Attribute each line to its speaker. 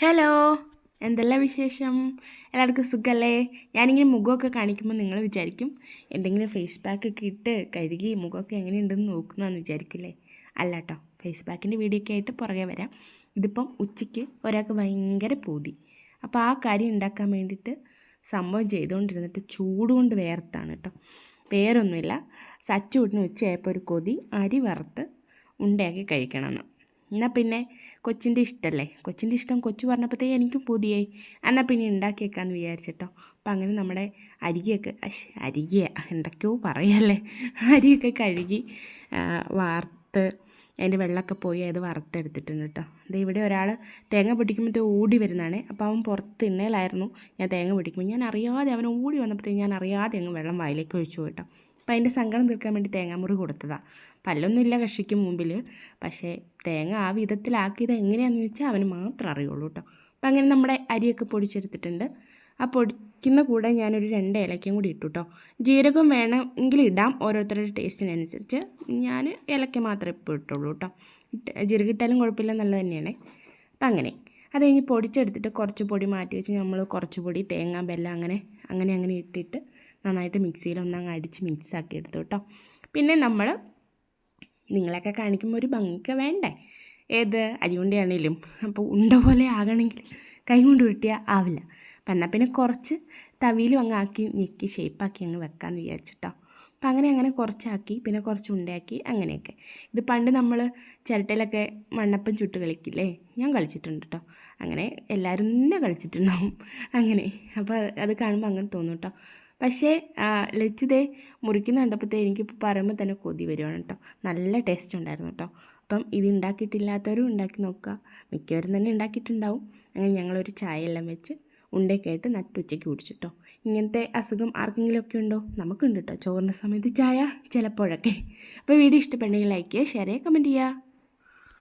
Speaker 1: Hello, എന്തെല്ലാം വിശേഷം? എല്ലാവർക്കും സുഖമല്ലേ? ഞാനിങ്ങനെ മുഖമൊക്കെ കാണിക്കുമ്പോൾ നിങ്ങൾ വിചാരിക്കും എന്തെങ്കിലും ഫേസ് പാക്കൊക്കെ ഇട്ട് കഴുകി മുഖമൊക്കെ എങ്ങനെയുണ്ടെന്ന് നോക്കുന്നതെന്ന് വിചാരിക്കില്ലേ? അല്ല കേട്ടോ, ഫേസ് പാക്കിൻ്റെ വീഡിയോ ഒക്കെ ആയിട്ട് പുറകെ വരാം. ഇതിപ്പം ഉച്ചയ്ക്ക് ഒരാൾക്ക് ഭയങ്കര പൂതി, അപ്പോൾ ആ കാര്യം ഉണ്ടാക്കാൻ വേണ്ടിയിട്ട് സംഭവം ചെയ്തുകൊണ്ടിരുന്നിട്ട് ചൂടുകൊണ്ട് വേർത്താണ് കേട്ടോ. വേറൊന്നുമില്ല, സച്ചൂട്ടിന് ഉച്ചയായപ്പോൾ ഒരു കൊതി അരി വറുത്ത് ഉണ്ടയാക്കി കഴിക്കണമെന്ന്. എന്നാൽ പിന്നെ കൊച്ചിൻ്റെ ഇഷ്ടമല്ലേ, കൊച്ചിൻ്റെ ഇഷ്ടം കൊച്ചു പറഞ്ഞപ്പോഴത്തേക്ക് എനിക്കും പുതിയേ, എന്നാൽ പിന്നെ ഉണ്ടാക്കിയേക്കാമെന്ന് വിചാരിച്ചിട്ടോ. അപ്പം അങ്ങനെ നമ്മുടെ അരികെ എന്തൊക്കെയോ പറയല്ലേ, അരിയൊക്കെ കഴുകി വാർത്ത് അതിൻ്റെ വെള്ളമൊക്കെ പോയി അത് വറുത്തെടുത്തിട്ടുണ്ട് കേട്ടോ. ഇത് ഇവിടെ ഒരാൾ തേങ്ങ പൊട്ടിക്കുമ്പോഴത്തേ ഓടി വരുന്നതാണ്. അപ്പോൾ അവൻ പുറത്ത് ഇന്നലായിരുന്നു ഞാൻ തേങ്ങ പൊട്ടിക്കുമ്പോൾ ഞാൻ അറിയാതെ അവൻ ഓടി വന്നപ്പോഴത്തേക്ക് ഞാൻ അറിയാതെ അങ്ങ് വെള്ളം വായിലേക്ക് ഒഴിച്ചു പോയിട്ടോ. അപ്പം അതിൻ്റെ സങ്കടം തീർക്കാൻ വേണ്ടി തേങ്ങാമുറി കൊടുത്തതാണ്. പല്ലൊന്നുമില്ല കക്ഷിക്ക് മുമ്പിൽ, പക്ഷേ തേങ്ങ ആ വിധത്തിലാക്കിയത് എങ്ങനെയാണെന്ന് വെച്ചാൽ അവന് മാത്രം അറിയുള്ളൂ കേട്ടോ. അപ്പം അങ്ങനെ നമ്മുടെ അരിയൊക്കെ പൊടിച്ചെടുത്തിട്ടുണ്ട്. ആ പൊടിക്കുന്ന കൂടെ ഞാനൊരു 2 ഏലക്കയും കൂടി ഇട്ടു കേട്ടോ. ജീരകം വേണമെങ്കിൽ ഇടാം, ഓരോരുത്തരുടെ ടേസ്റ്റിനനുസരിച്ച്. ഞാൻ ഏലക്ക മാത്രമേ ഇപ്പോൾ ഇട്ടുള്ളൂ കേട്ടോ. ജീരകം ഇട്ടാലും കുഴപ്പമില്ല, നല്ലത് തന്നെയാണ്. അപ്പം അങ്ങനെ അത് കഴിഞ്ഞ് പൊടിച്ചെടുത്തിട്ട് കുറച്ച് പൊടി മാറ്റി വെച്ച് നമ്മൾ കുറച്ച് പൊടി തേങ്ങ ബെല്ലം അങ്ങനെ ഇട്ടിട്ട് നന്നായിട്ട് മിക്സിയിൽ ഒന്നങ്ങ് അടിച്ച് മിക്സാക്കി എടുത്തു കേട്ടോ. പിന്നെ നമ്മൾ നിങ്ങളൊക്കെ കാണിക്കുമ്പോൾ ഒരു ഭംഗിയൊക്കെ വേണ്ടേ, ഏത് അരിയുണ്ടയാണേലും. അപ്പോൾ ഉണ്ട പോലെ ആകണമെങ്കിൽ കൈ കൊണ്ട് ഉരുട്ടിയാൽ ആവില്ല. അപ്പം എന്നാൽ പിന്നെ കുറച്ച് തവിയിലും അങ്ങ് ആക്കി ഞെക്കി ഷേപ്പാക്കി അങ്ങ് വെക്കാമെന്ന് വിചാരിച്ചിട്ടോ. അപ്പം അങ്ങനെ കുറച്ചാക്കി പിന്നെ കുറച്ച് ഉണ്ടയാക്കി അങ്ങനെയൊക്കെ. ഇത് പണ്ട് നമ്മൾ ചിരട്ടയിലൊക്കെ മണ്ണപ്പം ചുട്ട് കളിക്കില്ലേ, ഞാൻ കളിച്ചിട്ടുണ്ട് കേട്ടോ. അങ്ങനെ എല്ലാവരും തന്നെ കളിച്ചിട്ടുണ്ടാവും അങ്ങനെ. അപ്പോൾ അത് കാണുമ്പോൾ അങ്ങനെ തോന്നും കേട്ടോ. പക്ഷേ ലച്ചുദേ മുറിക്കുന്ന കണ്ടപ്പോഴത്തേ എനിക്കിപ്പോൾ പറയുമ്പോൾ തന്നെ കൊതി വരുവാണ് കേട്ടോ. നല്ല ടേസ്റ്റ് ഉണ്ടായിരുന്നു കേട്ടോ. അപ്പം ഇത് ഉണ്ടാക്കിയിട്ടില്ലാത്തവരും ഉണ്ടാക്കി നോക്കുക, മിക്കവരും തന്നെ ഉണ്ടാക്കിയിട്ടുണ്ടാവും. അങ്ങനെ ഞങ്ങളൊരു ചായ എല്ലാം വെച്ച് ഉണ്ടയൊക്കെ ആയിട്ട് നട്ടുച്ചയ്ക്ക് കുടിച്ചിട്ടോ. ഇങ്ങനത്തെ അസുഖം ആർക്കെങ്കിലുമൊക്കെ ഉണ്ടോ? നമുക്കുണ്ട് കേട്ടോ, ചോറിൻ്റെ സമയത്ത് ചായ ചിലപ്പോഴൊക്കെ. അപ്പോൾ വീഡിയോ ഇഷ്ടപ്പെട്ടെങ്കിൽ ലൈക്ക് ചെയ്യുക, ഷെയർ ചെയ്യുക, കമൻറ്റ് ചെയ്യുക.